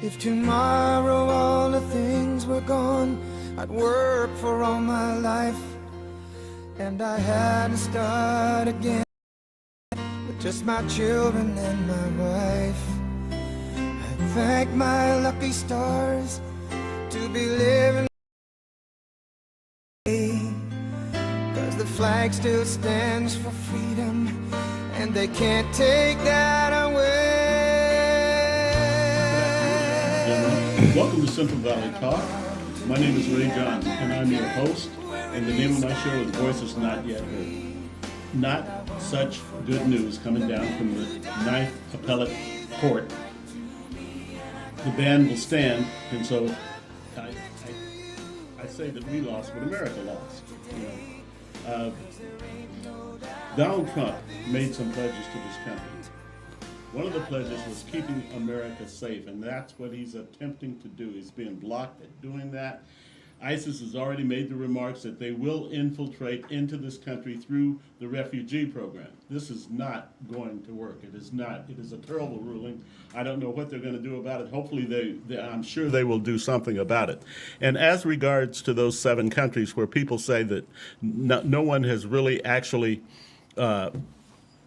If tomorrow all the things were gone, I'd work for all my life, and I had to start again with just my children and my wife. I thank my lucky stars to be living, 'cause the flag still stands for freedom, and they can't take that away. Welcome to Central Valley Talk. My name is Ray John, and I'm your host. And the name of my show is Voices Not Yet Heard. Not such good news coming down from the Ninth Appellate Court. The ban will stand, and so I say that we lost, but America lost. You know, Donald Trump made some pledges to this country. One of the pledges was keeping America safe, and that's what he's attempting to do. He's being blocked at doing that. ISIS has already made the remarks that they will infiltrate into this country through the refugee program. This is not going to work. It is not. It is a terrible ruling. I don't know what they're going to do about it. Hopefully, I'm sure they will do something about it. And as regards to those 7 countries where people say that no one has really actually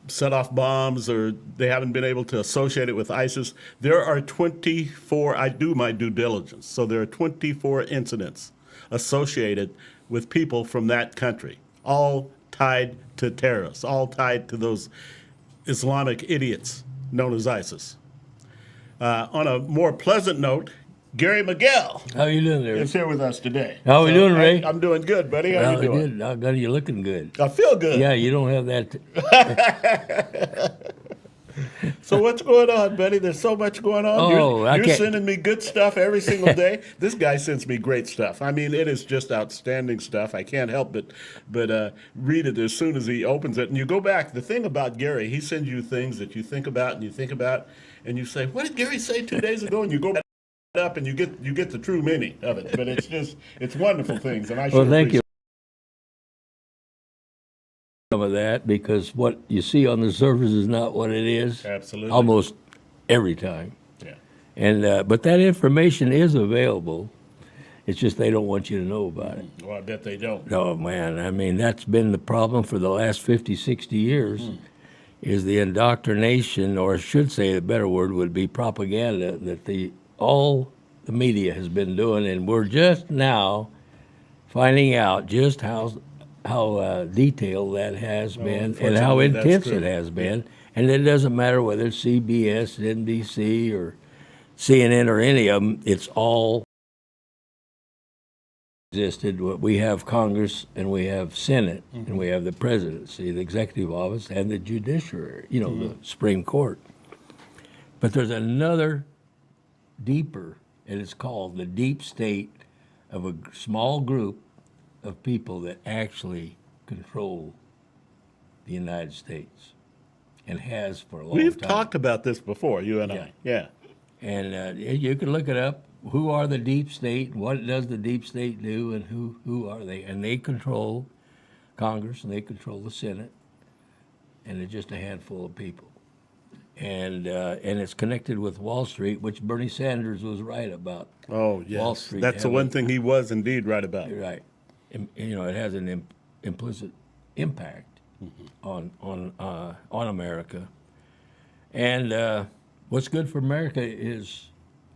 set off bombs or they haven't been able to associate it with ISIS, there are 24, I do my due diligence, so there are 24 incidents associated with people from that country, all tied to terrorists, all tied to those Islamic idiots known as ISIS. On a more pleasant note, Gary Miguel How you doing there? is here with us today. How we doing, Ray? I'm doing good, buddy. How you doing? Good. Doggone, you're looking good. I feel good. Yeah, you don't have that. So what's going on, buddy? There's so much going on. Oh, I you're can't- sending me good stuff every single day. This guy sends me great stuff. I mean, it is just outstanding stuff. I can't help but read it as soon as he opens it. And you go back. The thing about Gary, he sends you things that you think about and you think about, and you say, "What did Gary say 2 days ago?" And you go back up and you get the true meaning of it. But it's wonderful things, and I Well, sure thank you. appreciate Some of that because what you see on the surface is not what it is. Absolutely. Almost every time. it. Yeah. And but that information is available. It's just they don't want you to know about it. Well, I bet they don't. Oh man, I mean that's been the problem for the last 50, 60 years. Is the indoctrination, or I should say a better word would be propaganda, that all the media has been doing, and we're just now finding out just how detailed that has been and how unfortunately, that's intense true. it has been. And it doesn't matter whether it's CBS, NBC, or CNN or any of them, it's all existed. We have Congress and we have Senate and we have the presidency, the executive office, and the judiciary, the Supreme Court. But there's another deeper, and it's called the deep state of a small group of people that actually control the United States and has for a long We've time. talked about this before, you and I. Yeah. And you can look it up. Who are the deep state? What does the deep state do? And who are they? And they control Congress and they control the Senate. And they're just a handful of people. And it's connected with Wall Street, which Bernie Sanders was right about. Oh, yes. Wall Street That's the having- one thing he was indeed right about. You're right. It has an implicit impact on America. And what's good for America is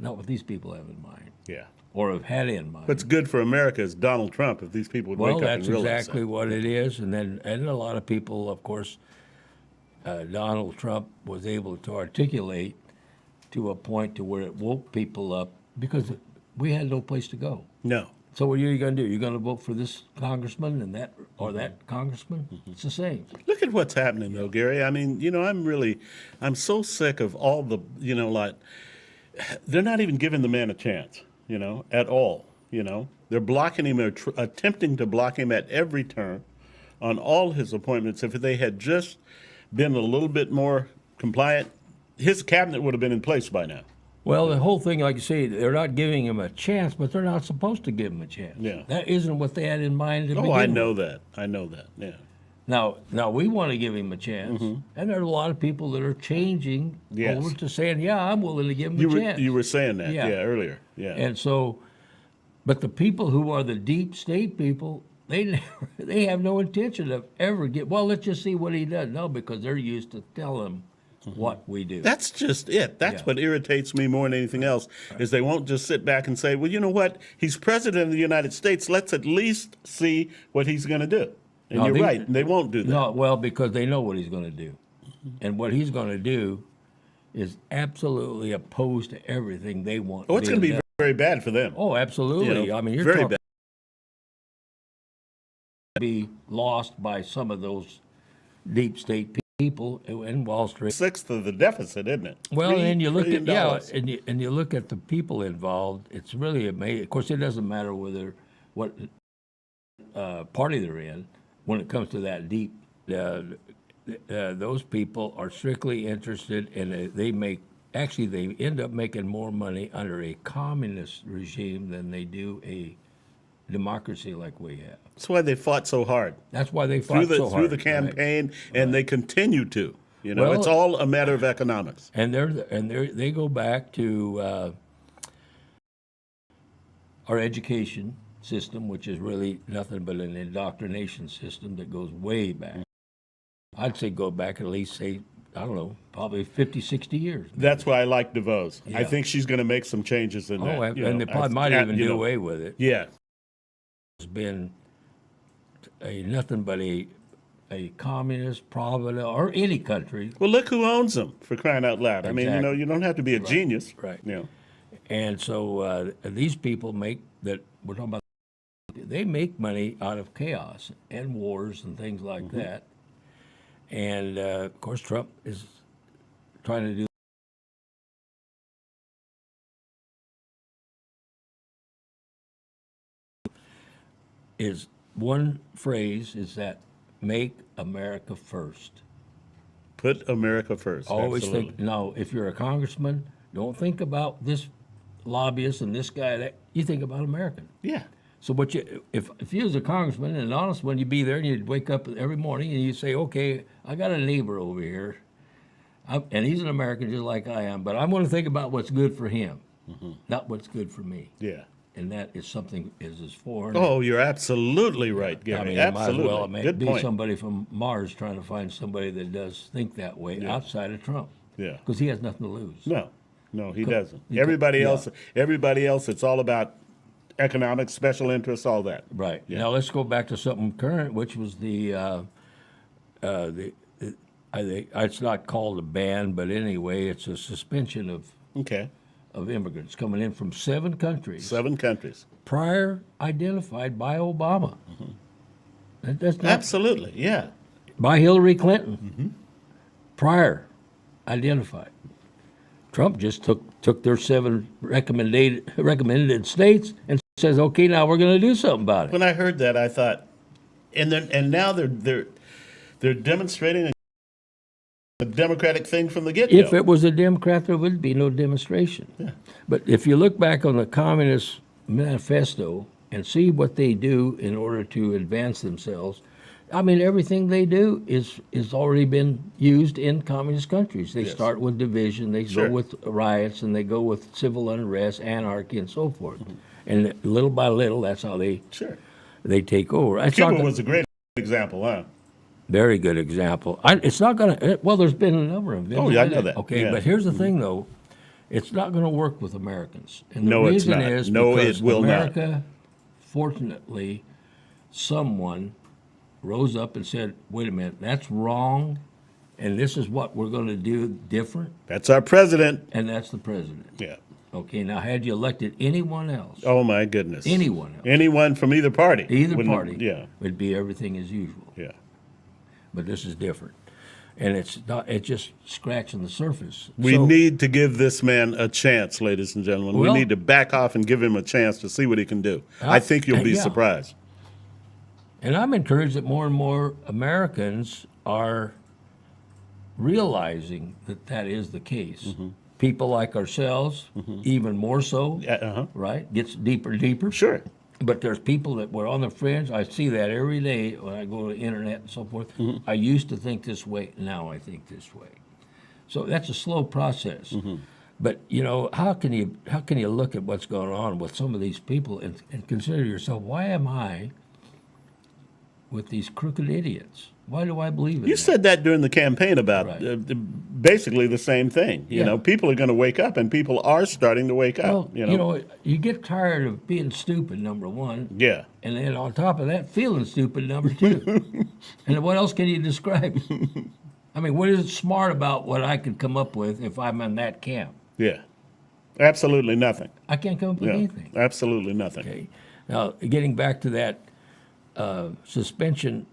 not what these people have in mind Yeah. or have had in mind. What's good for America is Donald Trump, if these people would Well, wake up and that's realize exactly that. what it is. And a lot of people, of course, Donald Trump was able to articulate to a point to where it woke people up because we had no place to go. No. So what are you going to do? You're going to vote for this congressman and that or that congressman? It's the same. Look at what's happening, though, Gary. I mean, I'm so sick of all the, they're not even giving the man a chance, at all, They're blocking him, or attempting to block him at every turn on all his appointments. If they had just been a little bit more compliant, his cabinet would have been in place by now. Well, the whole thing, like you say, they're not giving him a chance, but they're not supposed to give him a chance. Yeah. That isn't what they had in mind to begin Oh, I with. know that. I know that, yeah. Now we want to give him a chance, and there are a lot of people that are changing Yes. over to saying, "Yeah, I'm willing to give him You a were chance." you were saying that, Yeah. earlier, yeah. And so, but the people who are the deep state people, they never, they have no intention of ever get. Well, let's just see what he does. No, because they're used to telling him what we do. That's just it. That's Yeah. what irritates me more than anything else, is they won't just sit back and say, well, you know what? He's president of the United States. Let's at least see what he's going to do. And No, you're they- right. They won't do that. No, well, because they know what he's going to do, and what he's going to do is absolutely opposed to everything they want. Oh, it's going to being be done. very bad for them. Oh, absolutely. You know, I mean, you're very talking bad. be lost by some of those deep state people in Wall Street. Sixth of the deficit, isn't it? Well, $3 and you look at trillion. and you look at the people involved. It's really amazing. Of course, it doesn't matter what party they're in when it comes to that deep. Those people are strictly interested in they make. Actually, they end up making more money under a communist regime than they do a democracy like we have. That's why they fought so hard That's why they fought so hard. through the right? campaign, and they continue to. You know, Well- it's all a matter of economics. And they go back to our education system, which is really nothing but an indoctrination system that goes way back. I'd say go back at least, say, I don't know, probably 50, 60 years. That's why I like DeVos. I Yeah. think she's going to make some changes in that. Oh, you and know. they probably might even do away with it. Yeah. It's been nothing but a communist, provident, or any country. Well, look who owns them, for crying out loud. I mean, you know, Exactly. you don't have to be a genius. Right. You know. And so these people we're talking about, they make money out of chaos and wars and things like that. And of course, Trump is trying to do. Is one phrase is that make America first. Put America first. Always Absolutely. think, no, if you're a congressman, don't think about this lobbyist and this guy. That you think about American. Yeah. So what if you was a congressman and an honest one, you'd be there and you'd wake up every morning and you'd say, okay, I got a neighbor over here, and he's an American just like I am, but I'm going to think about what's good for him, not what's good for me. Yeah. And that is something is as foreign. Oh, you're absolutely right, Gary. I mean, it might as absolutely. well Good be point. somebody from Mars trying to find somebody that does think that way outside of Trump. Yeah. Because he has nothing to lose. No, he doesn't. you Everybody could- else, it's all about economics, special interests, all that. Right. Yeah. Now let's go back to something current, which was it's not called a ban, but anyway, it's a suspension Okay. of immigrants coming in from 7 countries 7 countries. prior identified by Obama. That's not Absolutely. Yeah. by Hillary Clinton. Prior identified. Trump just took their 7 recommended states and says, okay, now we're going to do something about it. When I heard that, I thought, and now they're demonstrating a democratic thing from the get-go. If it was a Democrat, there would be no demonstration. Yeah. But if you look back on the Communist Manifesto and see what they do in order to advance themselves, I mean, everything they do is already been used in communist countries. They Yes. start with division, they Sure. go with riots, and they go with civil unrest, anarchy, and so forth. And little by little, that's how Sure. they take over. It's Cuba not gonna- was a great example, huh? Very good example. It's not going to, well, there's been a number of them. Oh, yeah, I know that. Okay, Yeah. but here's the thing, though. It's not going to work with Americans. And the No, it's reason not. is No, because it will not. America, fortunately, someone rose up and said, wait a minute, that's wrong, and this is what we're going to do different, That's our president. and that's the president. Yeah. Okay, now had you elected anyone else, Oh, my goodness. anyone else, Anyone from either party. either wouldn't- party, Yeah. would be everything as usual. Yeah. But this is different. And it's just scratching the surface. We So- need to give this man a chance, ladies and gentlemen. Well- we need to back off and give him a chance to see what he can do. I think you'll be yeah. surprised. And I'm encouraged that more and more Americans are realizing that that is the case. Mm-hmm. People like ourselves, even more so, Uh-huh. right? Gets deeper and deeper. Sure. But there's people that were on the fringe. I see that every day when I go to the internet and so forth. I used to think this way. Now I think this way. So that's a slow process. But how can you look at what's going on with some of these people and consider yourself, why am I with these crooked idiots? Why do I believe in You that? said that during the campaign about Right. basically the same thing. You Yeah. know, people are going to wake up, and people are starting to wake up. Well, you get tired of being stupid, number one. Yeah. And then on top of that, feeling stupid, number two. And what else can you describe? I mean, what is smart about what I could come up with if I'm in that camp? Yeah. Absolutely nothing. I can't come up with Yeah. anything. Absolutely nothing. Okay. Now, getting back to that suspension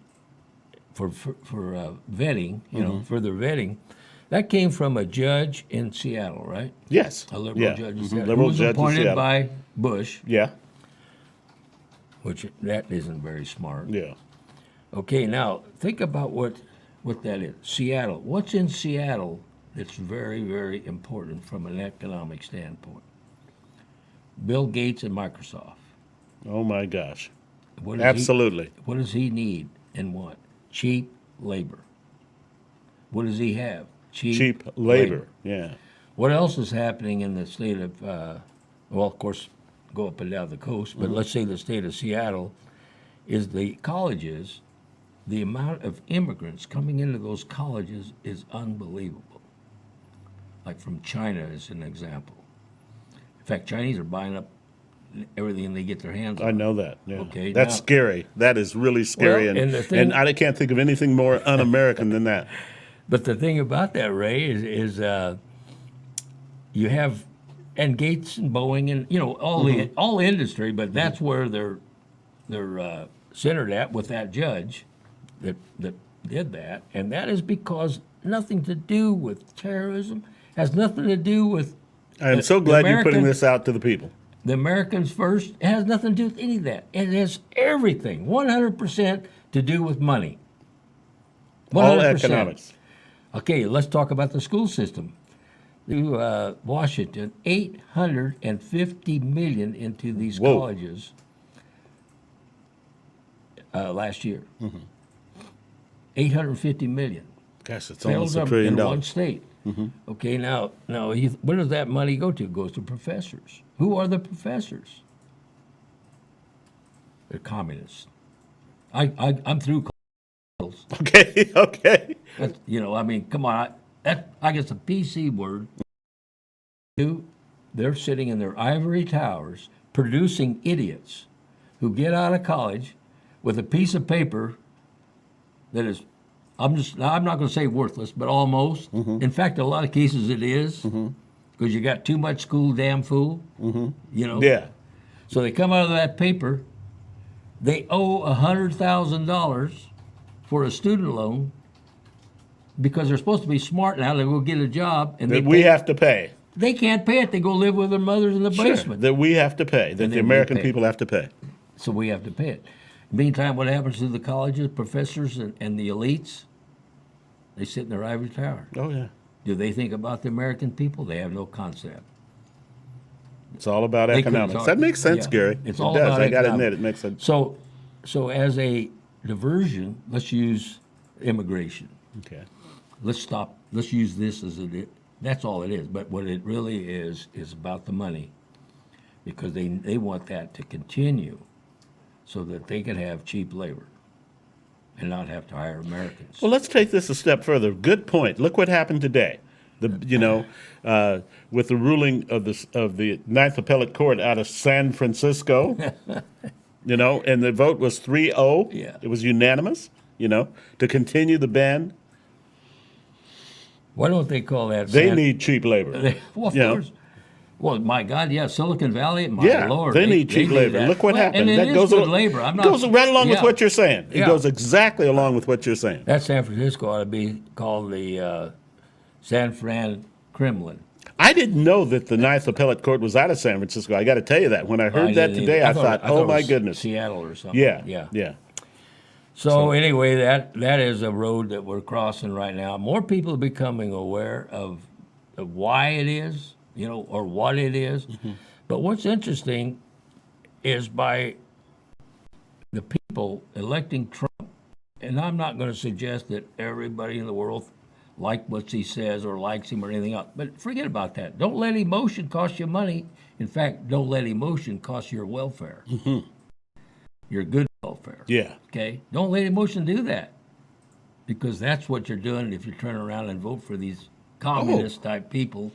for vetting, further vetting, that came from a judge in Seattle, right? Yes. A liberal Yeah. judge in Mhm. Seattle. Liberal who was judge in appointed Seattle. by Bush, Yeah. which that isn't very smart. Yeah. Okay, now think about what that is. Seattle. What's in Seattle that's very, very important from an economic standpoint? Bill Gates and Microsoft. Oh my gosh. What does Absolutely. What does he need and want? Cheap labor. What does he have? Cheap labor. Yeah. What else is happening in the state of, well, of course, go up and down the coast, but let's say the state of Seattle is the colleges, the amount of immigrants coming into those colleges is unbelievable. Like from China as an example. In fact, Chinese are buying up everything they get their hands on. I know that. Yeah. Okay, That's now- scary. That is really scary. Well, and and the thing- I can't think of anything more un-American than that. But the thing about that, Ray, is you have, and Gates and Boeing and all industry, but that's where they're centered at with that judge that did that, and that is because nothing to do with terrorism, has nothing to do with I am The- so the glad you're putting American- this out to the people. the Americans first. It has nothing to do with any of that. It has everything, 100% to do with money. All 100%. economics. Okay, let's talk about the school system. To Washington, $850 million into these Whoa. colleges last year. $850 million. Gosh, it's Fails almost $1 up trillion. in one state. Okay, now where does that money go to? It goes to professors. Who are the professors? They're communists. I'm through. Okay, okay. That's, I mean, come on. I guess a PC word. They're sitting in their ivory towers producing idiots who get out of college with a piece of paper that is, I'm not going to say worthless, but almost. In fact, in a lot of cases it is, because you got too much school, damn fool. Yeah. So they come out of that paper. They owe $100,000 for a student loan because they're supposed to be smart now. They go get a job, and That we have to pay. they can't pay it. They go live with their mothers in the Sure. basement. That we have to pay. That And the then we American pay. people have to pay. So we have to pay it. Meantime, what happens to the colleges, professors, and the elites? They sit in their ivory tower. Oh, yeah. Do they think about the American people? They have no concept. It's all about They couldn't economics. talk- That makes sense, yeah. Gary. It's It all does. about I got to economics. admit, it makes sense. So as a diversion, let's use immigration. Okay. Let's use this as it is. That's all it is. But what it really is about the money, because they want that to continue so that they can have cheap labor and not have to hire Americans. Well, let's take this a step further. Good point. Look what happened today. With the ruling of the Ninth Appellate Court out of San Francisco, and the vote was 3-0. Yeah. It was unanimous. To continue the ban. Why don't they call that? They need cheap labor. Well, of you know. course. Well, my God, yeah, Silicon Valley, my Yeah, Lord. they need cheap labor. that. Look what Well, happened. And That it goes is good al- labor. I'm not, goes right along with yeah. what you're saying. It Yeah. goes exactly along with what you're saying. That San Francisco ought to be called the San Fran Kremlin. I didn't know that the Ninth Appellate Court was out of San Francisco. I got to tell you that. When I heard that didn't today, either. I thought, oh it my was goodness. Seattle or something. Yeah, Yeah. yeah. So anyway, that is a road that we're crossing right now. More people are becoming aware of why it is, or what it is. Mm-hmm. But what's interesting is by people electing Trump, and I'm not going to suggest that everybody in the world like what he says or likes him or anything else, but forget about that. Don't let emotion cost you money. In fact, don't let emotion cost your welfare, your good welfare. Yeah. Okay? Don't let emotion do that, because that's what you're doing if you turn around and vote for these communist type people.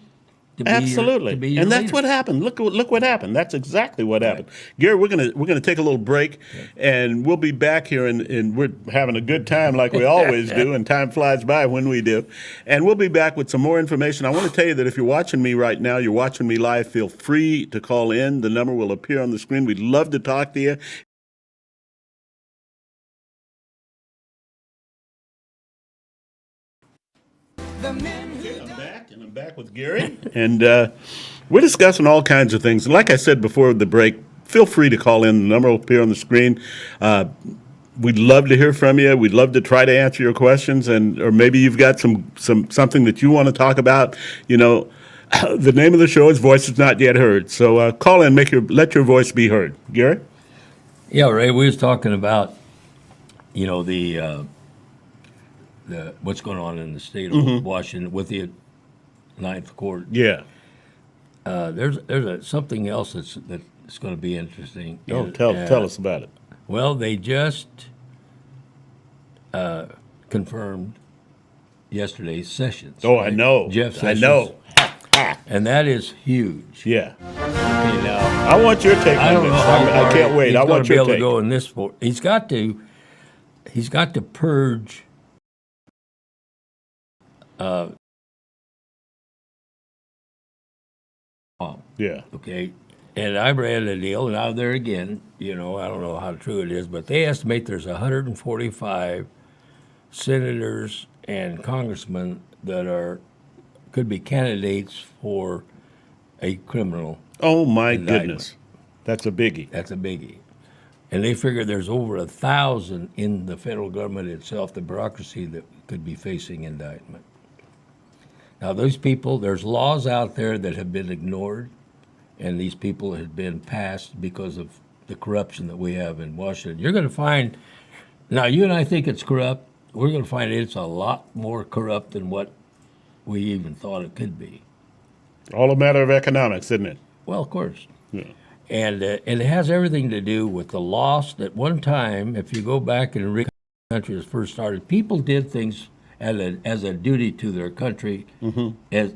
Absolutely, and that's what happened. Look what happened. That's exactly what happened. Gary, we're gonna take a little break, and we'll be back here, and we're having a good time like we always do, and time flies by when we do. And we'll be back with some more information. I want to tell you that if you're watching me right now, you're watching me live. Feel free to call in. The number will appear on the screen. We'd love to talk to you. Okay, I'm back with Gary, and we're discussing all kinds of things. And like I said before the break, feel free to call in. The number will appear on the screen. We'd love to hear from you. We'd love to try to answer your questions, and or maybe you've got something that you want to talk about. You know, the name of the show is Voices Not Yet Heard. So call in, let your voice be heard. Gary? Yeah, Ray, we was talking about, the what's going on in the state of Washington with the Ninth Court. Yeah. There's something else that's going to be interesting. Oh, tell us about it. Well, they just confirmed yesterday Sessions. Oh, right? I know. Jeff Sessions. I know. And that is huge. Yeah. Okay, now, I want your take I on don't this. know how I far can't wait. he's I gonna want be your able take. to go in this. He's got to purge. Yeah. Okay, and I read a deal, and now there again, I don't know how true it is, but they estimate there's 145 senators and congressmen that could be candidates for a criminal. Oh my indictment. goodness, that's a biggie. That's a biggie. And they figure there's over 1,000 in the federal government itself, the bureaucracy, that could be facing indictment. Now, those people, there's laws out there that have been ignored, and these people have been passed because of the corruption that we have in Washington. You're going to find, now you and I think it's corrupt. We're going to find it's a lot more corrupt than what we even thought it could be. All a matter of economics, isn't it? Well, of course. Yeah. And it has everything to do with the loss that one time, if you go back and read the country was first started, people did things as a duty to their country, as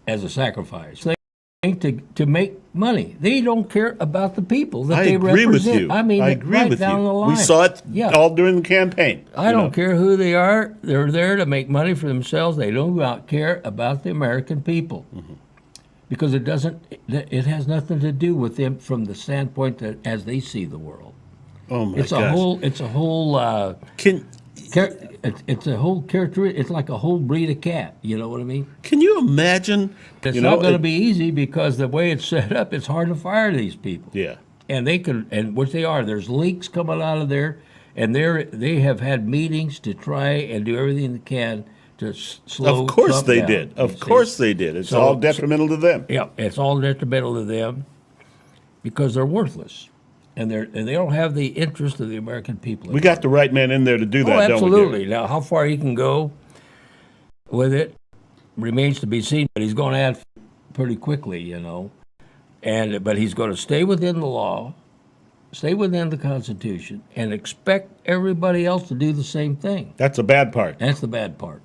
a sacrifice. They to make money. They don't care about the people that they agree represent. with you. I mean, I agree right with down you. the line. We saw it all during the campaign. I don't care who they are. They're there to make money for themselves. They don't care about the American people. Because it has nothing to do with them from the standpoint that as they see the world. Oh my It's a whole it's a whole character. It's like a whole breed of cat. You know what I mean? Can you imagine? It's not going to be easy because the way it's set up, it's hard to fire these people. Yeah. And they can, and what they are, there's leaks coming out of there, and they have had meetings to try and do everything they can to slow. Of course Trump they down, did. you Of see. course they did. It's all detrimental to them. Yeah, it's all detrimental to them because they're worthless, and they don't have the interest of the American people. We got the right man in there to do that, don't we? Absolutely. Now, how far he can go with it remains to be seen, but he's going to add pretty quickly, but he's going to stay within the law, stay within the Constitution, and expect everybody else to do the same thing. That's the bad part. That's the bad part,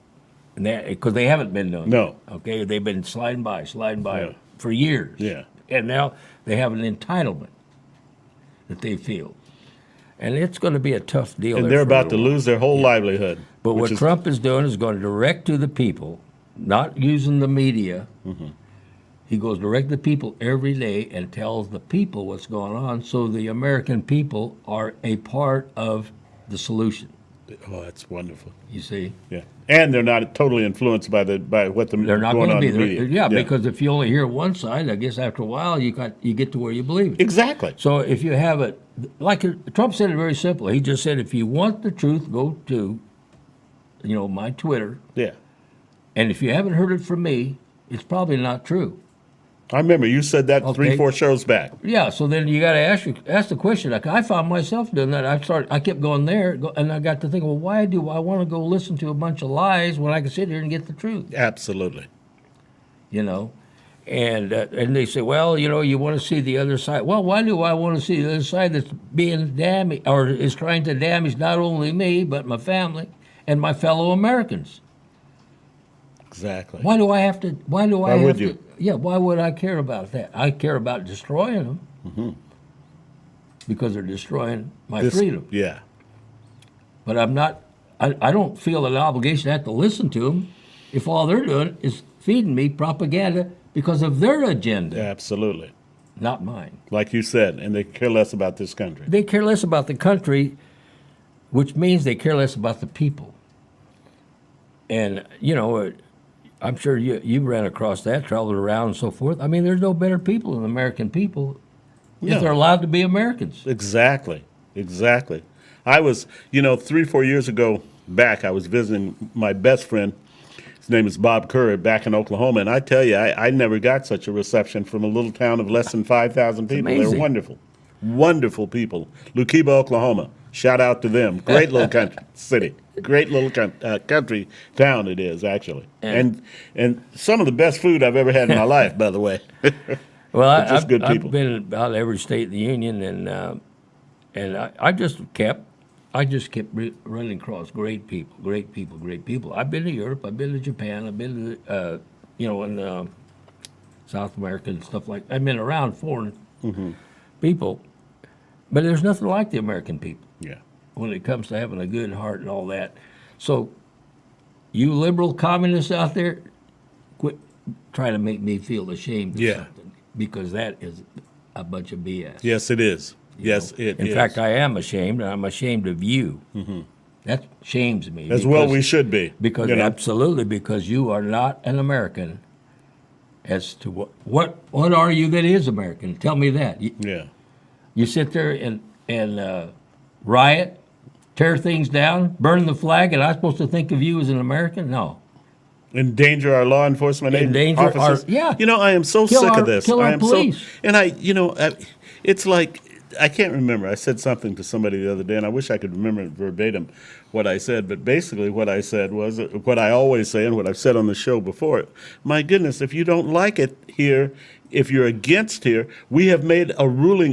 and because they haven't been doing No. it. Okay, they've been sliding by Yeah. for years. Yeah. And now they have an entitlement that they feel. And it's going to be a tough deal. And there they're for a about to little while. lose their whole livelihood. But which what is- Trump is doing is going direct to the people, not using the media. He goes direct to the people every day and tells the people what's going on, so the American people are a part of the solution. Oh, that's wonderful. You see, Yeah. And they're not totally influenced by what they're not going going to on be in the there. media. Yeah, because if you only hear one side, I guess after a while you get to where you believe it. Exactly. So if you have it, like Trump said it very simply. He just said, if you want the truth, go to, my Twitter. Yeah. And if you haven't heard it from me, it's probably not true. I remember you said that Okay. 3-4 shows back. Yeah, so then you got to ask the question. Like, I found myself doing that. I kept going there, and I got to think, well, why do I want to go listen to a bunch of lies when I can sit here and get the truth? Absolutely. You know, and they say, well, you want to see the other side. Well, why do I want to see the other side that's being damaged or is trying to damage not only me but my family and my fellow Americans? Exactly. Why do I have to? Why do I Why have would to? you? Yeah, why would I care about that? I care about destroying them because they're destroying my freedom. Yeah. But I'm not. I don't feel an obligation to have to listen to them if all they're doing is feeding me propaganda because of their agenda, Absolutely. not mine. Like you said, and they care less about this country. They care less about the country, which means they care less about the people. And I'm sure you ran across that, traveled around and so forth. I mean, there's no better people than American people No. if they're allowed to be Americans. Exactly. Exactly. I was, 3-4 years ago back, I was visiting my best friend. His name is Bob Curry back in Oklahoma. And I tell you, I never got such a reception from a little town of less than 5,000 people. They were amazing. wonderful. Wonderful people. Lukiba, Oklahoma. Shout out to them. Great little country city. Great little country town it is, actually. And some of the best food I've ever had in my life, by the way. Well, just good people. I've been in about every state in the union, and I just kept running across great people, great people, great people. I've been to Europe, I've been to Japan, I've been to in South America and stuff like. I've been around foreign people, but there's nothing like the American people Yeah. when it comes to having a good heart and all that. So, you liberal communists out there, quit trying to make me feel ashamed of Yeah. something, because that is a bunch of BS. Yes, it is. Yes, it is. In fact, I am ashamed, and I'm ashamed of you. That shames me. As well we should be. Because absolutely, because you are not an American. As to what are you that is American? Tell me that. Yeah. You sit there and riot, tear things down, burn the flag, and I'm supposed to think of you as an American? No. Endanger our law enforcement Endanger our- officers. yeah. I am so Kill sick our- of this. kill our I am police. and it's like, I can't remember. I said something to somebody the other day, and I wish I could remember verbatim what I said. But basically, what I said was what I always say and what I've said on the show before. My goodness, if you don't like it here, if you're against here, we have made a ruling.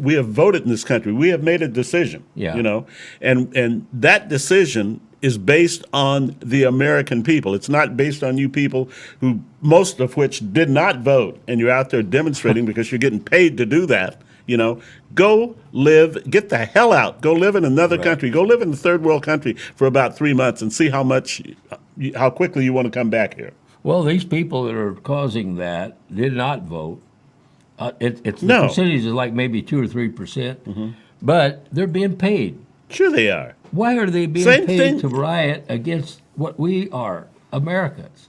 We have voted in this country. We have made a decision. Yeah. And that decision is based on the American people. It's not based on you people who, most of which did not vote, and you're out there demonstrating because you're getting paid to do that. Go live, get the hell out. Go live in another country. Go live in a third world country for about 3 months and see how quickly you want to come back here. Well, these people that are causing that did not vote. It's the No. percentage is like maybe 2 or 3%, but they're being paid. Sure they are. Why are they being Same paid thing. to riot against what we are, Americans?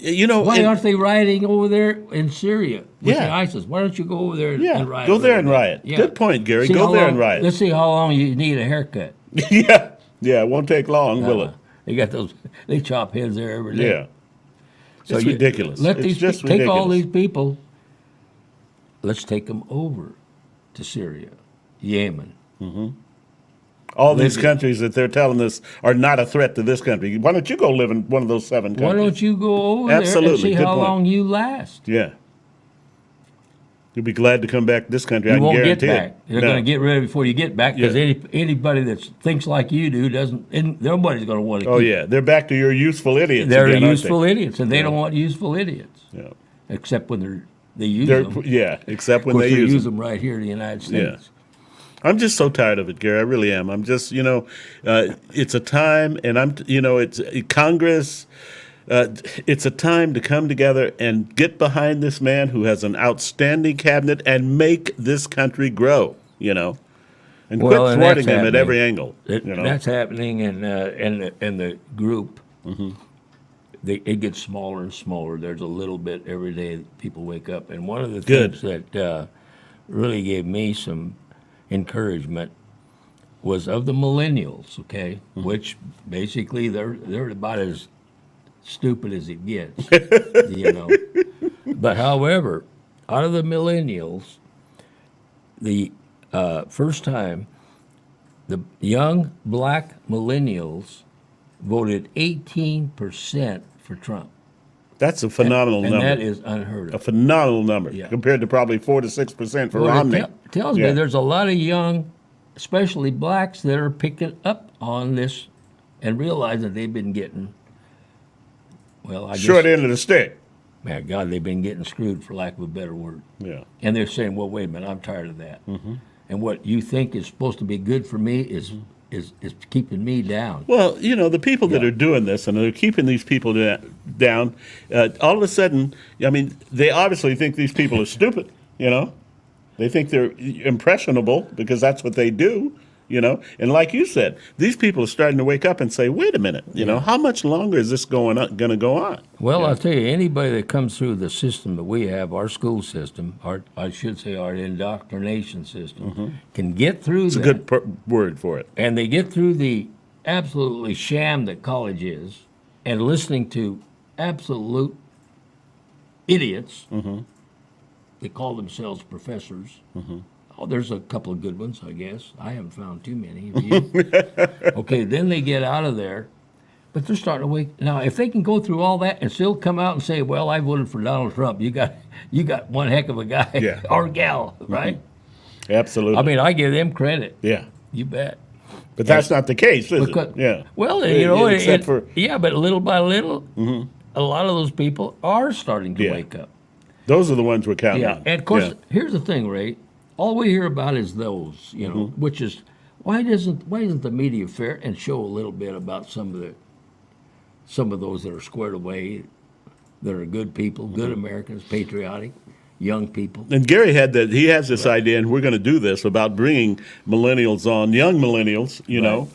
Why Why aren't they rioting over there in Syria with Yeah. the ISIS? Why don't you go over there Yeah, and riot? go a there little and bit? riot. Yeah. Good point, Gary. See Go how there long- and riot. Let's see how long you need a haircut. Yeah, it won't take long, will it? They got those. They chop heads there every day. Yeah. So It's ridiculous. Let It's these just take all ridiculous. these people. Let's take them over to Syria, Yemen. All these Libya. countries that they're telling us are not a threat to this country. Why don't you go live in one of those 7 countries? Why don't you go over there and Absolutely. see Good how point. long you last? Yeah. You'll be glad to come back to this country. You I can won't get guarantee back. it. They're No. going to get rid of it before you get back because Yeah. anybody that thinks like you do doesn't. And nobody's going to want to. Oh keep yeah, they're back to your useful idiots. They're again, aren't useful idiots, and they don't want useful idiots, they? Yeah. except when they use They're, them. yeah, except Of when course, they they use use them. them right here in the United States. I'm just so tired of it, Gary. I really am. I'm just, it's a time, and it's Congress. It's a time to come together and get behind this man who has an outstanding cabinet and make this country grow. And Well, quit and thwarting that's him at happening. every angle. That's happening, and the group. Mm-hmm. It gets smaller and smaller. There's a little bit every day that people wake up, and one of the Good. things that really gave me some encouragement was of the millennials. Okay, Mm-hmm. which basically they're about as stupid as it gets. But however, out of the millennials, the first time, the young black millennials voted 18% for Trump. That's a phenomenal And number. that is unheard A of. phenomenal number Yeah. compared to probably 4 to 6% for Well, Romney. it tells Yeah. me there's a lot of young, especially blacks, that are picking up on this and realizing they've been getting, well, I Short guess, end of the stick. man, God, they've been getting screwed, for lack of a better word. Yeah. And they're saying, well, wait a minute, I'm tired of that. And what you think is supposed to be good for me is keeping me down. Well, you know, the people that Yeah. are doing this and they're keeping these people down, all of a sudden, I mean, they obviously think these people are stupid, you know? They think they're impressionable because that's what they do, you know? And like you said, these people are starting to wake up and say, wait a minute, you know, how much longer is this going to go on? Well, I'll tell you, anybody that comes through the system that we have, our school system, I should say our indoctrination system, can get through It's a that. good word for it. And they get through the absolutely sham that college is and listening to absolute idiots. They call themselves professors. Oh, there's a couple of good ones, I guess. I haven't found too many. Have you? Okay, then they get out of there, but they're starting to wake. Now, if they can go through all that and still come out and say, "Well, I voted for Donald Trump," you got one heck of a guy Yeah. or gal, right? Absolutely. I mean, I give them credit. yeah. You bet. But that's not the case, is Because, it? Yeah. Well, you know, Except for, yeah, but little by little, a lot of those people are starting to Yeah. wake up. those are the ones we're counting Yeah, on. and of course, Yeah. here's the thing, Ray. All we hear about is those, you know, which is why isn't the media fair and show a little bit about some of those that are squared away, that are good people, good Americans, patriotic, young people. And Gary he has this idea, and we're going to do this about bringing millennials on, young millennials, you know,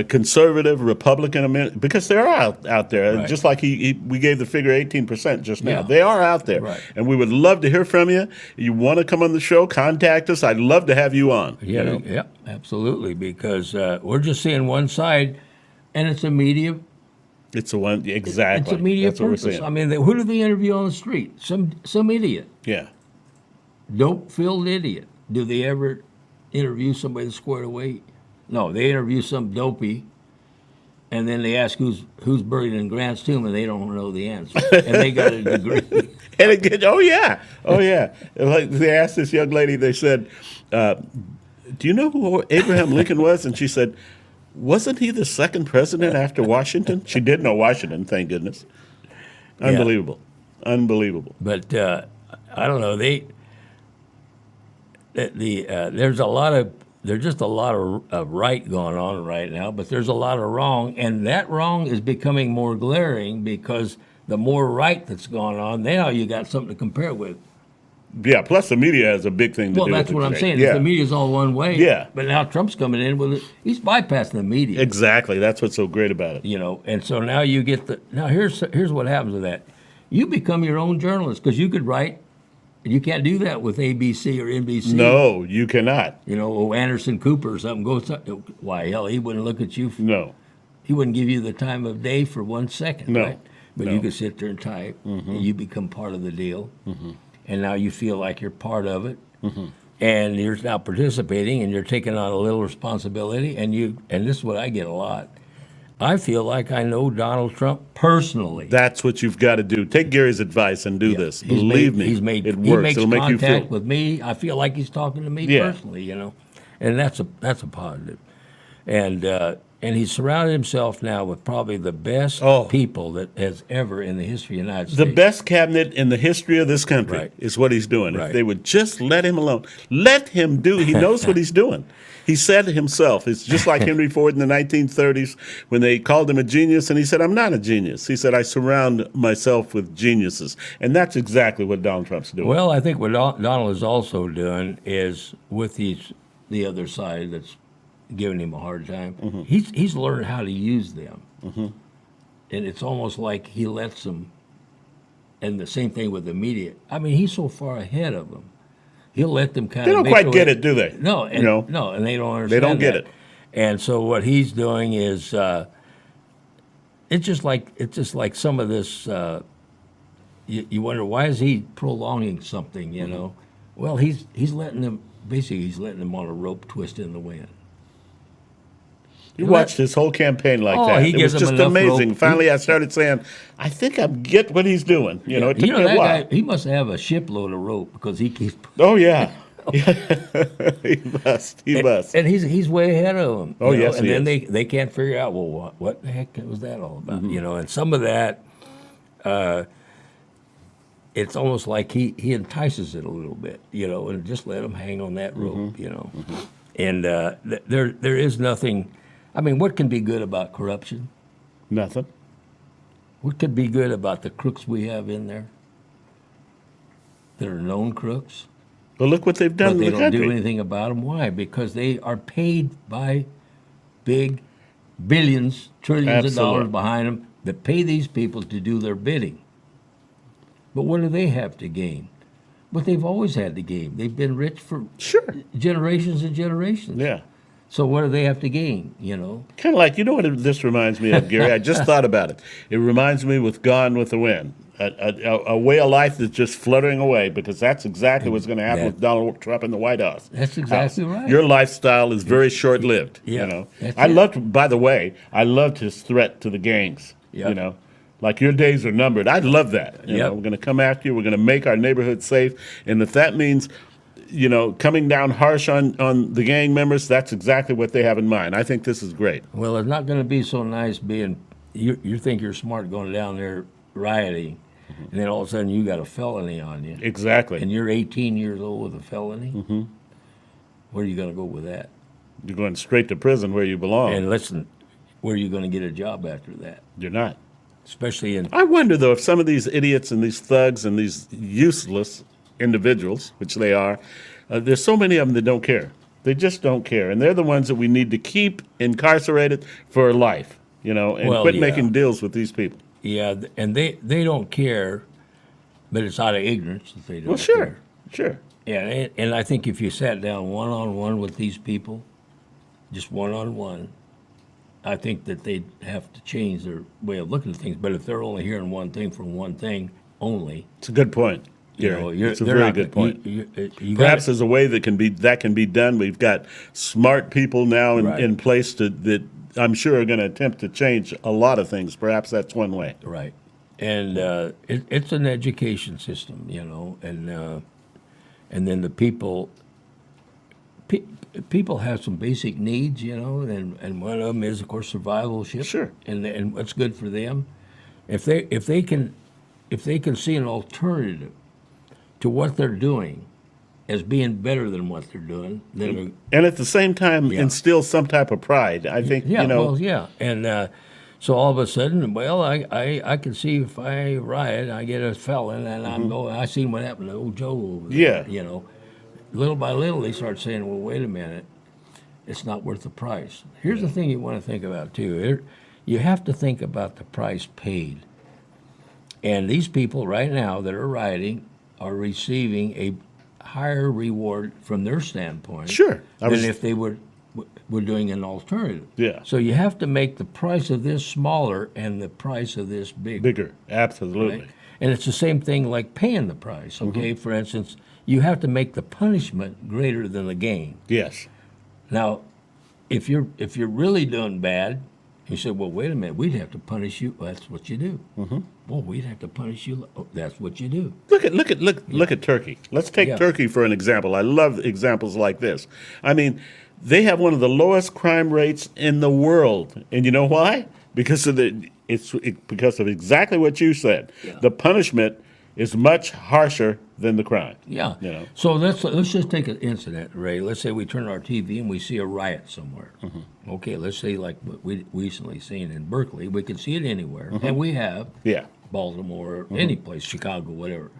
conservative, Republican, because they are out there. Right. Just like we gave the figure 18% just now. Yeah. They are out there. Right. And we would love to hear from you. You want to come on the show, contact us. I'd love to have you on. Yeah, you know? yeah, absolutely, because we're just seeing one side, and it's a media. It's the one, exactly. It's a media That's what we're purpose. saying. I mean, who do they interview on the street? Some idiot, Yeah. dope-filled idiot. Do they ever interview somebody that's squared away? No, they interview some dopey, and then they ask who's buried in Grant's tomb, and they don't know the answer, and they got a degree. And it gets, oh yeah. Like they asked this young lady, they said, do you know who Abraham Lincoln was? And she said, wasn't he the second president after Washington? She did know Washington, thank goodness. Unbelievable. Unbelievable. But I don't know. There's just a lot of right going on right now, but there's a lot of wrong, and that wrong is becoming more glaring because the more right that's going on, now you got something to compare with. Yeah, plus the media has a big thing to Well, do with that's it what I'm today. saying. Yeah, The media's all one way. Yeah. But now Trump's coming in with it. He's bypassing the media. exactly. That's what's so great about it. You know, and so now you get here's what happens with that. You become your own journalist because you could write. You can't do that with ABC or NBC. No, you cannot. You know, Anderson Cooper or something goes. Why, hell, he wouldn't look at you. No. He wouldn't give you the time of day for 1 second. No. Right? But No. you could sit there and type, and you become part of the deal. And now you feel like you're part of it. And you're now participating, and you're taking on a little responsibility. And this is what I get a lot. I feel like I know Donald Trump personally. That's what you've got to do. Take Gary's advice and do Yeah. this. He's Believe me, it he works. makes It'll make you contact feel. with me. I feel like he's talking to me Yeah. personally, you know, and that's a positive. And he's surrounded himself now with probably the best Oh. people that has ever in the history of the United The States. best cabinet in the history of this country Right. is what he's doing. If Right. they would just let him alone, let him do. He knows what he's doing. He said himself, it's just like Henry Ford in the 1930s when they called him a genius, and he said, "I'm not a genius." He said, "I surround myself with geniuses," and that's exactly what Donald Trump's doing. Well, I think what Donald is also doing is with the other side that's giving him a hard time. He's learned how to use them, and it's almost like he lets them. And the same thing with the media. I mean, he's so far ahead of them. He'll let them kind They of don't quite get it, do they? No, and, You know? no, and they don't understand. don't get that. it. And so what he's doing is, it's just like some of this you wonder why is he prolonging something, you know? Well, he's letting them, basically he's letting them on a rope twist in the wind. You watched his whole campaign like Oh, that. he It gives was them just enough amazing. rope. Finally, I started saying, I think I get what he's doing. You know, it took You know, me a that while. guy, he must have a shipload of rope because he keeps. Oh, yeah. He must. He must. And he's way ahead of them. Oh, you know, yes, and he then is. they can't figure out, well, what the heck was that all about? Mm-hmm. You know, and some of that, it's almost like he entices it a little bit, you know, and just let them hang on that rope, Mm-hmm. you know. And there is nothing. I mean, what can be good about corruption? Nothing. What could be good about the crooks we have in there? That are known crooks, But look what they've done but in they the don't country. do anything about them. Why? Because they are paid by big billions, trillions of Absolutely. dollars behind them that pay these people to do their bidding. But what do they have to gain? What they've always had to gain. They've been rich for Sure. generations and generations. Yeah. So what do they have to gain? You know. Kind of like, you know what this reminds me of, Gary? I just thought about it. It reminds me with Gone with the Wind, a way of life that's just fluttering away, because that's exactly what's going to happen That- with Donald Trump in the White House. That's exactly right. Your lifestyle is very short-lived. Yeah, You know, that's I it. loved. By the way, I loved his threat to the gangs. Yeah. You know, like your days are numbered. I love that. You Yep. know, we're going to come after you. We're going to make our neighborhood safe, and if that means, you know, coming down harsh on the gang members, that's exactly what they have in mind. I think this is great. Well, it's not going to be so nice being. You think you're smart going down there rioting, and then all of a sudden you got a felony on you, Exactly. and you're 18 years old with a felony. Mm-hmm. Where are you going to go with that? You're going straight to prison where you belong. And listen, where are you going to get a job after that? You're not. Especially in I wonder, though, if some of these idiots and these thugs and these useless individuals, which they are, there's so many of them that don't care. They just don't care. And they're the ones that we need to keep incarcerated for life, you know, and Well, quit yeah. making deals with these people. yeah, and they don't care, but it's out of ignorance that they don't. Well, sure, care. sure. Yeah, and I think if you sat down one on one with these people, just one on one, I think that they'd have to change their way of looking at things. But if they're only hearing one thing from one thing only, It's a good point, you Gary. know, It's a they're very not good gonna- point. You Perhaps gotta- there's a way that can be done. We've got smart people now Right. in place that I'm sure are going to attempt to change a lot of things. Perhaps that's one way. right, and it's an education system, you know, and then the people. People have some basic needs, you know, and one of them is, of course, survivalship. Sure. And what's good for them, if they can see an alternative to what they're doing as being better than what they're doing, then And at the same time, Yeah. instill some type of pride. I think, yeah, you know, well, yeah, and so all of a sudden, well, I can see if I riot, I get a felon, and I'm going. I seen what happened to old Joe over there. Yeah. You know, little by little, they start saying, well, wait a minute, it's not worth the price. Here's the thing you want to think about too. You have to think about the price paid. And these people right now that are rioting are receiving a higher reward from their standpoint Sure. than if they were doing an alternative. Yeah. So you have to make the price of this smaller and the price of this bigger. bigger. Absolutely. Right? And it's the same thing like paying the price. Okay, for instance, you have to make the punishment greater than the gain. Yes. Now, if you're really doing bad, you say, well, wait a minute, we'd have to punish you. Well, that's what you do. Well, we'd have to punish you. Oh, that's what you do. Look at Turkey. Let's take Yeah. Turkey for an example. I love examples like this. I mean, they have one of the lowest crime rates in the world, and you know why? Because of because of exactly what you said. Yeah. The punishment is much harsher than the crime. Yeah. You know. So let's just take an incident, Ray. Let's say we turn our TV and we see a riot somewhere. Okay, let's say like what we recently seen in Berkeley. We can see it anywhere, and we have Yeah. Baltimore, any place, Chicago, whatever.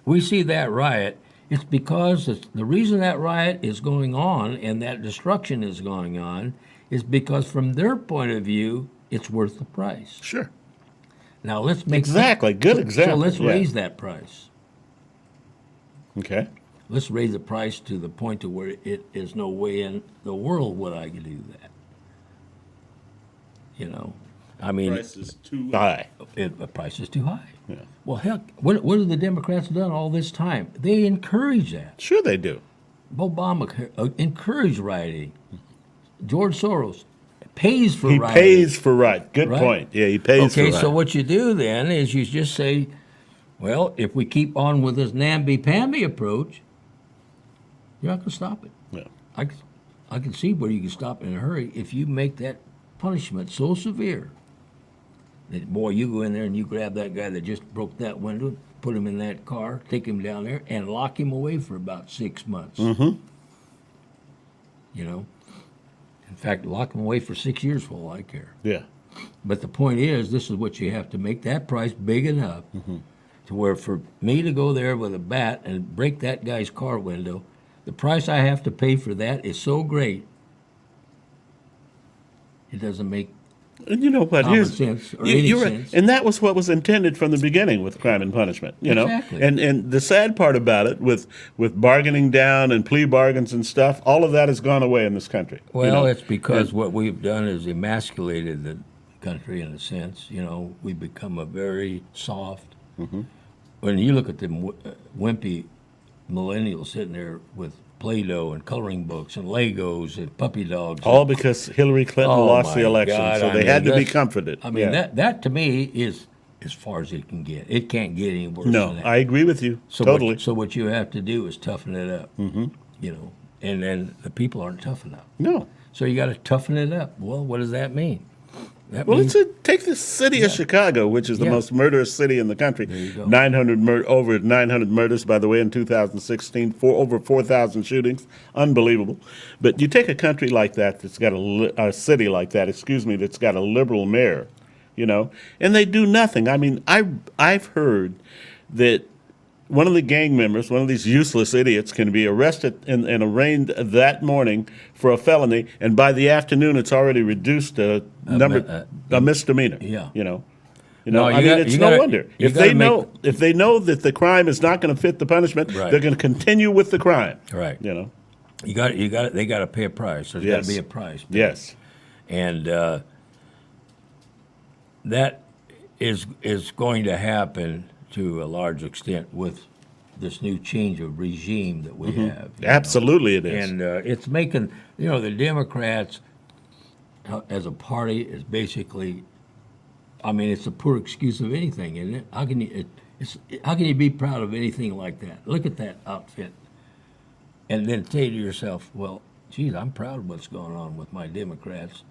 We see that riot. It's because the reason that riot is going on and that destruction is going on is because from their point of view, it's worth the price. Sure. Now let's make Exactly. Good So example. let's Yeah. raise that price. Okay. Let's raise the price to the point to where it is no way in the world would I do that. You know, I mean, Price is too High. the price is too high. Yeah. Well, heck, what have the Democrats done all this time? They encourage that. Sure they do. Obama encouraged rioting. George Soros pays for He rioting. pays for right. Good Right? point. Yeah, he pays for Okay, right. so what you do then is you just say, well, if we keep on with this namby-pamby approach, you're not going to stop it. Yeah. I can see where you can stop in a hurry if you make that punishment so severe that, boy, you go in there and you grab that guy that just broke that window, put him in that car, take him down there, and lock him away for about 6 months. Mm-hmm. You know? In fact, lock him away for 6 years for all I care. Yeah. But the point is, this is what you have to make that price big enough to where for me to go there with a bat and break that guy's car window, the price I have to pay for that is so great, it doesn't make And you know what? common Here's sense or you- any you're right. sense. And that was what was intended from the beginning with crime and punishment. You know, Exactly. and the sad part about it, with bargaining down and plea bargains and stuff, all of that has gone away in this country. you Well, know? it's because what we've done is emasculated the country in a sense. You know, we've become a very soft. When you look at the wimpy millennials sitting there with Play-Doh and coloring books and Legos and puppy dogs. all because Hillary Clinton Oh, lost the my election, God, so I they mean, had to be that's- comforted. I mean, Yeah. that to me is as far as it can get. It can't get any worse No, than that. I agree with you So totally. what you have to do is toughen it up. You know, and then the people aren't tough enough. No. So you got to toughen it up. Well, what does that mean? That Well, means take the city of Chicago, which is the Yeah. most murderous city in the country. There you go. Over 900 murders, by the way, in 2016. Over 4,000 shootings. Unbelievable. But you take a country like that, that's got a city like that, that's got a liberal mayor, you know, and they do nothing. I mean, I've heard that one of the gang members, one of these useless idiots, can be arrested and arraigned that morning for a felony, and by the afternoon, it's already reduced to a misdemeanor. yeah. You know. No, I you mean, gotta- it's you no gotta- wonder you if gotta they know that the crime is not going to fit the punishment, Right. they're going to continue with the crime. Right. You know. you got they got to pay a price. There's got Yes. to be a price. Yes. And that is going to happen to a large extent with this new change of regime that we have. you know. Absolutely, it is. And it's making, the Democrats as a party is basically, I mean, it's a poor excuse of anything, isn't it? How can you be proud of anything like that? Look at that outfit. And then say to yourself, well, geez, I'm proud of what's going on with my Democrats.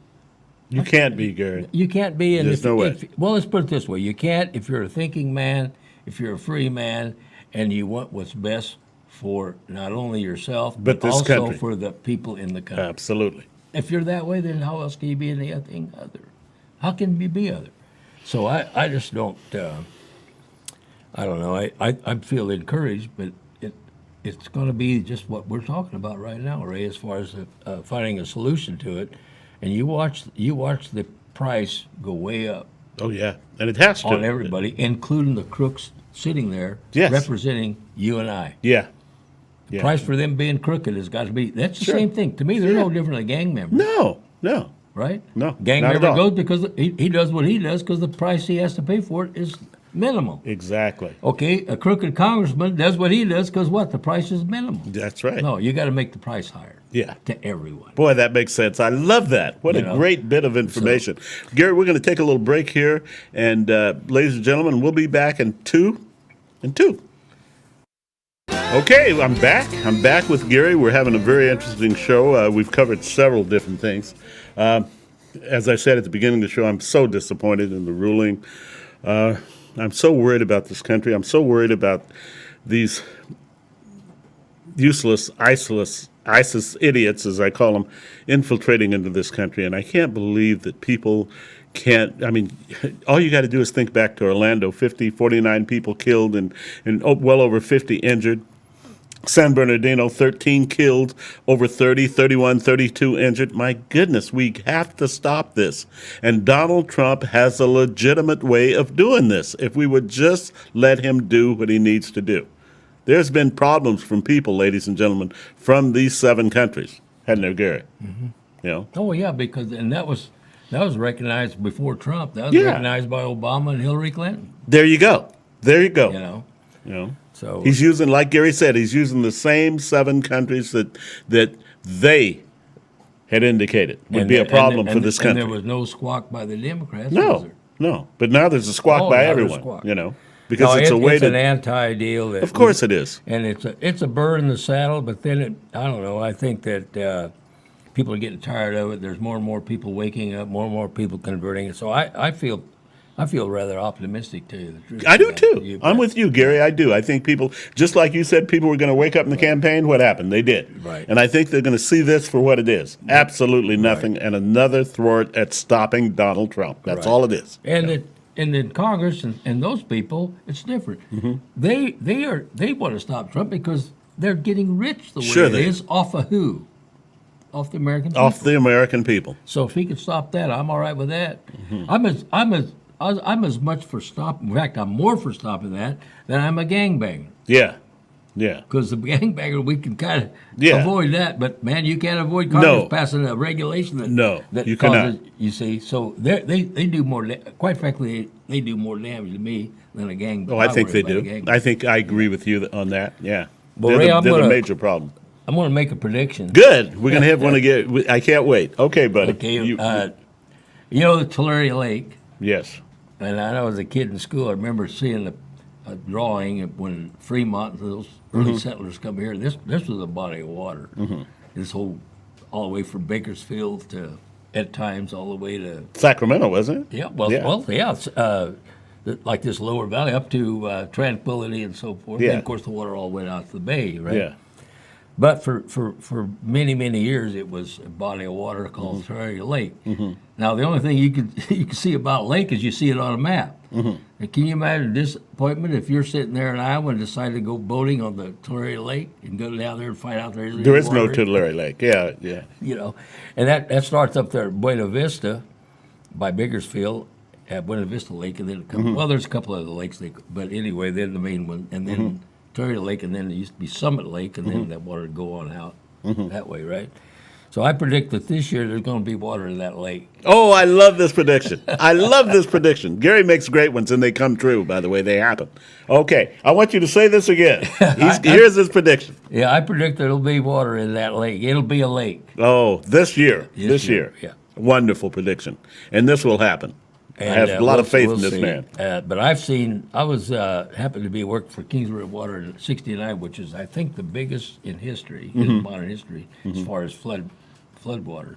You can't be, Gary. You can't be in. There's no way. Well, let's put it this way: you can't if you're a thinking man, if you're a free man, and you want what's best for not only yourself But this also country. for the people in the country. Absolutely. If you're that way, then how else can you be anything other? How can you be other? So I just don't. I don't know. I feel encouraged, but it's going to be just what we're talking about right now, Ray, as far as finding a solution to it. And you watch the price go way up Oh yeah, and it has to. on everybody, including the crooks sitting there Yes. representing you and I. Yeah. Yeah. Price for them being crooked has got to be. That's the Sure. same thing. To me, they're no different than gang members, No. right? No, Gang not at member all. goes because he does what he does because the price he has to pay for it is minimal. Exactly. Okay, a crooked congressman does what he does because what? The price is minimal. That's right. No, you got to make the price higher. Yeah. To everyone. Boy, that makes sense. I love that. What You a know. great bit of information. Gary, we're going to take a little break here. And ladies and gentlemen, we'll be back in two. Okay, I'm back. I'm back with Gary. We're having a very interesting show. We've covered several different things. As I said at the beginning of the show, I'm so disappointed in the ruling. I'm so worried about this country. I'm so worried about these useless, ISIS idiots, as I call them, infiltrating into this country. And I can't believe that people can't. I mean, all you got to do is think back to Orlando, 49 people killed and well over 50 injured. San Bernardino, 13 killed, over 30, 31, 32 injured. My goodness, we have to stop this. And Donald Trump has a legitimate way of doing this if we would just let him do what he needs to do. There's been problems from people, ladies and gentlemen, from these 7 countries, hadn't there, Gary? Mm-hmm. You know? Oh yeah, because and that was That was recognized before Trump. That was Yeah. recognized by Obama and Hillary Clinton. There you go. There you go. You know, You know. so He's using, like Gary said, he's using the same 7 countries that they had indicated would and be a the- problem and for this and country. there was no squawk by the Democrats. was No, there? no. But now there's a squawk Oh, by now there's everyone, squawk. you know, because No, it's a way it's to. an anti-deal. That Of course it is. and it's a burr in the saddle. But then I don't know. I think that people are getting tired of it. There's more and more people waking up, more and more people converting. So I feel rather optimistic, to tell you the truth. I do about too. you, I'm but- with you, Gary. I do. I think people, just like you said, people were going to wake up in the campaign. What happened? They did. Right. And I think they're going to see this for what it is. Absolutely nothing, and another thwart at stopping Donald Trump. That's Right. all it is. And in Congress and those people, it's different. Mm-hmm. They want to stop Trump because they're getting rich the way Sure it they- is off of who? Off the American people. Off the American people. So if he could stop that, I'm all right with that. Mm-hmm. I'm as much for stopping. In fact, I'm more for stopping that than I'm a gangbanger. Yeah. Yeah. Because the gangbanger, we can kind of Yeah. avoid that, but man, you can't avoid Congress No. passing a regulation that No, that you causes. cannot. You see, so they do more. Quite frankly, they do more damage to me than a gang. Oh, I think they worry about do. a gang. I think I agree with you on that. Yeah. Well, they're Ray, the, I'm they're the gonna- major problem. I'm going to make a prediction. Good. We're going to have one again. I can't wait. Okay, buddy. Okay, You- you know the Tulare Lake. yes. And I know as a kid in school, I remember seeing a drawing of when Fremont, those early settlers come here. This was a body of water. This whole, all the way from Bakersfield to, at times, all the way to Sacramento, wasn't it? yeah. It's, like this lower valley up to Tranquility and so forth. Yeah. And of course, the water all went out to the bay, right? Yeah. But for many, many years, it was a body of water called Mm-hmm. Tulare Lake. Now, the only thing you can see about lake is you see it on a map. Mm-hmm. And can you imagine disappointment if you're sitting there in Iowa and decide to go boating on the Tulare Lake and go down there and find out there There is no water? Tulare Lake. Yeah, yeah. You know, and that starts up there at Buena Vista by Bakersfield at Buena Vista Lake, and then it comes, well, there's a couple other lakes, but anyway, then the main one, and then Tulare Lake, and then it used to be Summit Lake, and then that water would go on out that way, right? So I predict that this year there's going to be water in that lake. Oh, I love this prediction. I love this prediction. Gary makes great ones, and they come true, by the way. They happen. Okay, I want you to say this again. Here's his prediction. Yeah, I predict there'll be water in that lake. It'll be a lake. Oh, this year. This year, yeah. Wonderful prediction. And this will happen. I have a lot of faith in this see. man. But I was happened to be working for Kingsbury Water in '69, which is I think the biggest in history, in modern history, as far as flood water.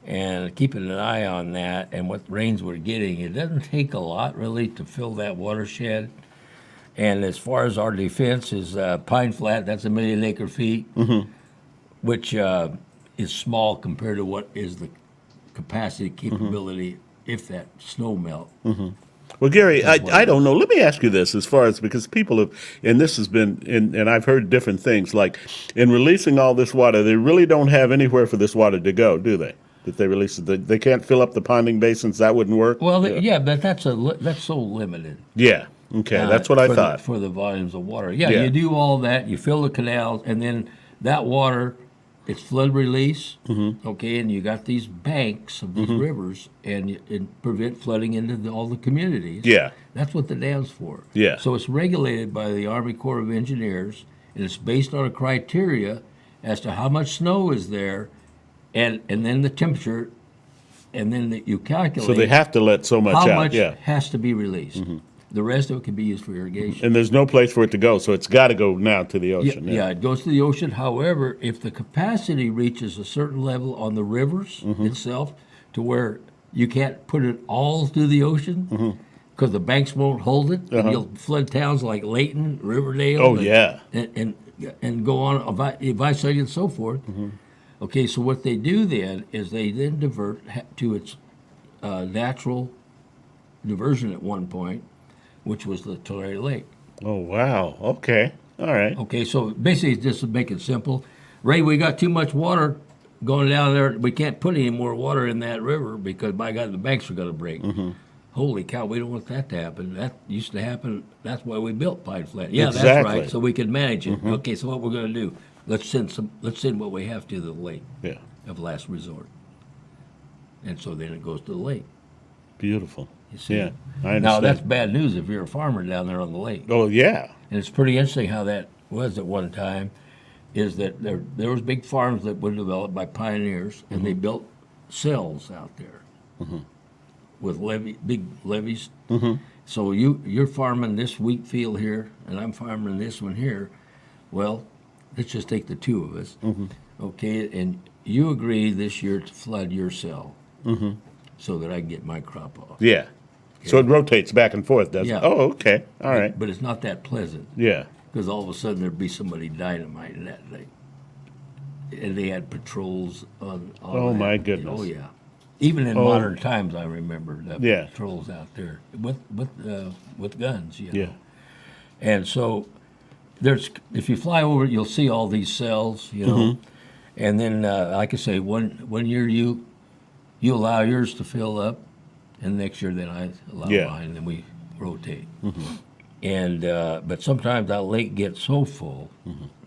And keeping an eye on that and what rains we're getting, it doesn't take a lot really to fill that watershed. And as far as our defense is Pine Flat, that's 1 million acre feet, which is small compared to what is the capacity, capability if that snow melt. Well, Gary, That's what I it don't know. Let me ask you this as far as, because people have, and this has been, and I've heard different things, like in releasing all this water, they really don't have anywhere for this water to go, do they? That they release it. They can't fill up the ponding basins. That wouldn't work? Well, yeah, but that's so limited. Yeah. Okay. That's what I for thought. for the volumes of water. Yeah, Yeah. you do all that. You fill the canals, and then that water, it's flood release. Okay, and you got these banks of these rivers, and prevent flooding into all the communities. Yeah. That's what the dam's for. Yeah. So it's regulated by the Army Corps of Engineers, and it's based on a criteria as to how much snow is there, and then the temperature, and then you calculate. So they have to let so much how out. much Yeah. has to be released. The rest of it can be used for irrigation. And there's no place for it to go, so it's got to go now to the Yeah, ocean. yeah, it goes to the ocean. However, if the capacity reaches a certain level on the rivers itself to where you can't put it all to the ocean because the banks won't hold it, and you'll flood towns like Layton, Riverdale. Oh, yeah. And go on, Visalia and so forth. Okay, so what they do then is they then divert to its natural diversion at one point, which was the Tulare Lake. Oh, wow. Okay. All right. Okay, so basically, just to make it simple, Ray, we got too much water going down there. We can't put any more water in that river because, by God, the banks are going to break. Holy cow, we don't want that to happen. That used to happen. That's why we built Pine Flat. Yeah, that's Exactly. right. So we could manage it. Okay, so what we're going to do? Let's send what we have to the lake Yeah. of last resort. and so then it goes to the lake. Beautiful. You see? Yeah, I understand. Now that's bad news if you're a farmer down there on the lake. Oh, yeah. And it's pretty interesting how that was at one time. Is that there was big farms that were developed by pioneers, and they built cells out there with big levees. So you're farming this wheat field here, and I'm farming this one here. Well, let's just take the two of us, okay? And you agree this year to flood your cell, so that I can get my crop off. Yeah. So it rotates back and forth, doesn't Yeah. it? Oh, okay. All right. But it's not that pleasant. Yeah. Because all of a sudden there'd be somebody dynamiting that thing. And they had patrols on Oh, that. my goodness. Oh, yeah. Even in modern times, I remember the Yeah. patrols out there with guns, you know. Yeah. And so if you fly over it, you'll see all these cells, you know. Mm-hmm. And then, like I say, one year you allow yours to fill up, and next year then I allow Yeah. mine, and then we rotate. And but sometimes that lake gets so full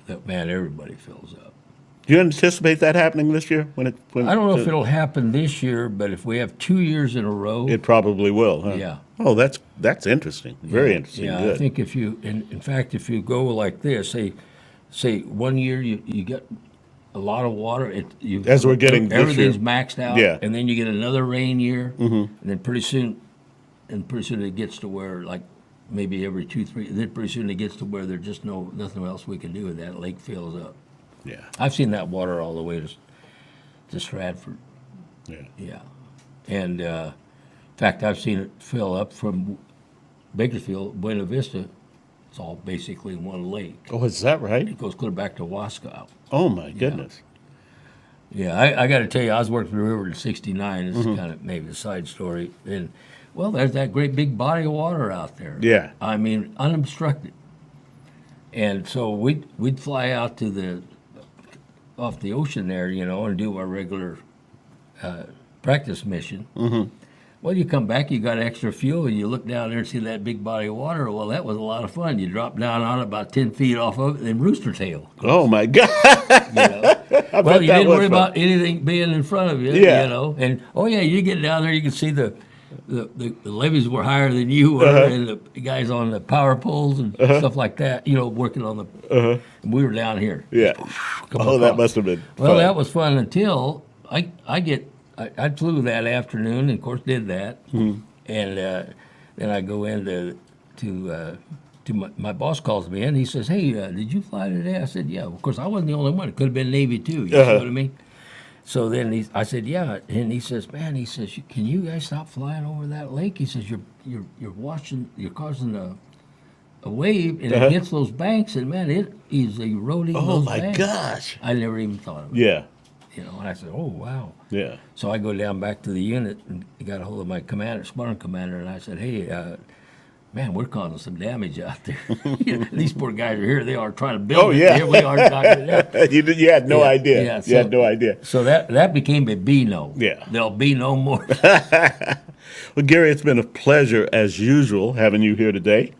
that, man, everybody fills up. Do you anticipate that happening this year? When I don't know if it'll happen this year, but if we have 2 years in a row, It probably will, huh? Yeah. Oh, that's interesting. Very interesting. yeah, Good. I think if you, in fact, if you go like this, say 1 year you get a lot of water. As we're getting this everything's year. maxed out, Yeah. and then you get another rain year, and then pretty soon it gets to where like maybe every 2-3. Then pretty soon it gets to where there's just nothing else we can do, and that lake fills up. Yeah. I've seen that water all the way to Stratford. Yeah. Yeah, and in fact, I've seen it fill up from Bakersfield, Buena Vista. It's all basically one lake. Oh, is that right? It goes clear back to Wasco. Oh, my goodness. Yeah, I got to tell you, I was working the river in '69. This is kind of maybe a side story. And well, there's that great big body of water out there. Yeah. I mean, unobstructed. And so we'd fly out to off the ocean there, you know, and do our regular practice mission. Well, you come back, you got extra fuel, and you look down there and see that big body of water. Well, that was a lot of fun. You drop down on it about 10 feet off of it, and then rooster tail. Oh, my God. You know? I Well, bet you that didn't was worry fun. about anything being in front of you, Yeah. you know. And oh yeah, you get down there, you can see the levees were higher than you were, and the guys on the power poles and stuff like that, you know, working on the. And we were down here. Yeah. Come Oh, that across. must have been Well, fun. that was fun until I flew that afternoon, and of course did that, and then I go in to my boss calls me in. He says, "Hey, did you fly today?" I said, "Yeah." Of course, I wasn't the only one. It could have been Navy too. You see what I mean? So then I said, "Yeah," and he says, "Man," he says, "Can you guys stop flying over that lake?" He says, "You're causing a wave, and it hits those banks, and man, it is eroding Oh, those my banks." gosh. I never even thought of it. Yeah. You know, and I said, "Oh, wow." Yeah. So I go down back to the unit and got a hold of my squadron commander, and I said, "Hey, man, we're causing some damage out there. These poor guys are here. They are trying to build Oh, it. yeah. Here we are knocking it down." You had no Yeah, idea. yeah, You had no idea. So that became a B-no. Yeah. There'll be no more. Well, Gary, it's been a pleasure as usual having you here today.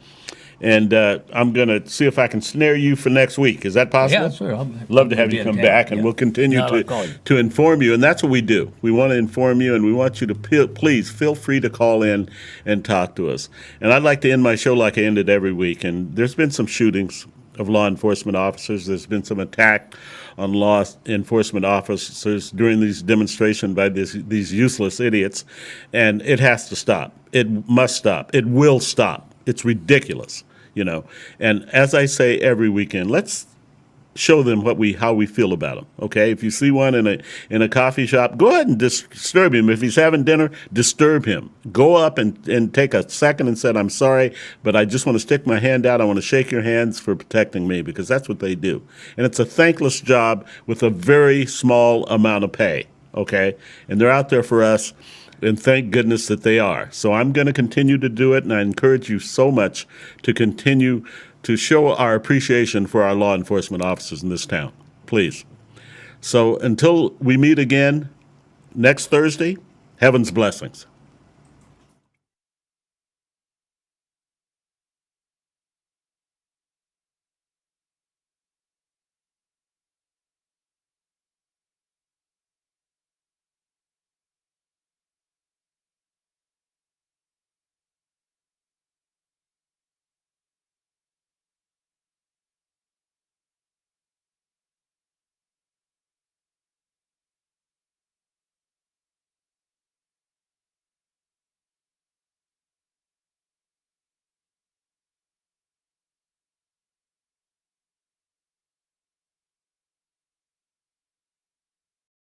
And I'm going to see if I can snare you for next week. Is that possible? Yeah, sure. Love to have you come back, and we'll continue I'll call you. to inform you. And that's what we do. We want to inform you, and we want you to please feel free to call in and talk to us. And I'd like to end my show like I ended every week. And there's been some shootings of law enforcement officers. There's been some attack on law enforcement officers during these demonstrations by these useless idiots. And it has to stop. It must stop. It will stop. It's ridiculous, you know. And as I say every weekend, let's show them how we feel about them. Okay, if you see one in a coffee shop, go ahead and disturb him. If he's having dinner, disturb him. Go up and take a second and say, "I'm sorry, but I just want to stick my hand out. I want to shake your hands for protecting me," because that's what they do. And it's a thankless job with a very small amount of pay. Okay, and they're out there for us. And thank goodness that they are. So I'm going to continue to do it, and I encourage you so much to continue to show our appreciation for our law enforcement officers in this town. Please. So until we meet again next Thursday, heaven's blessings.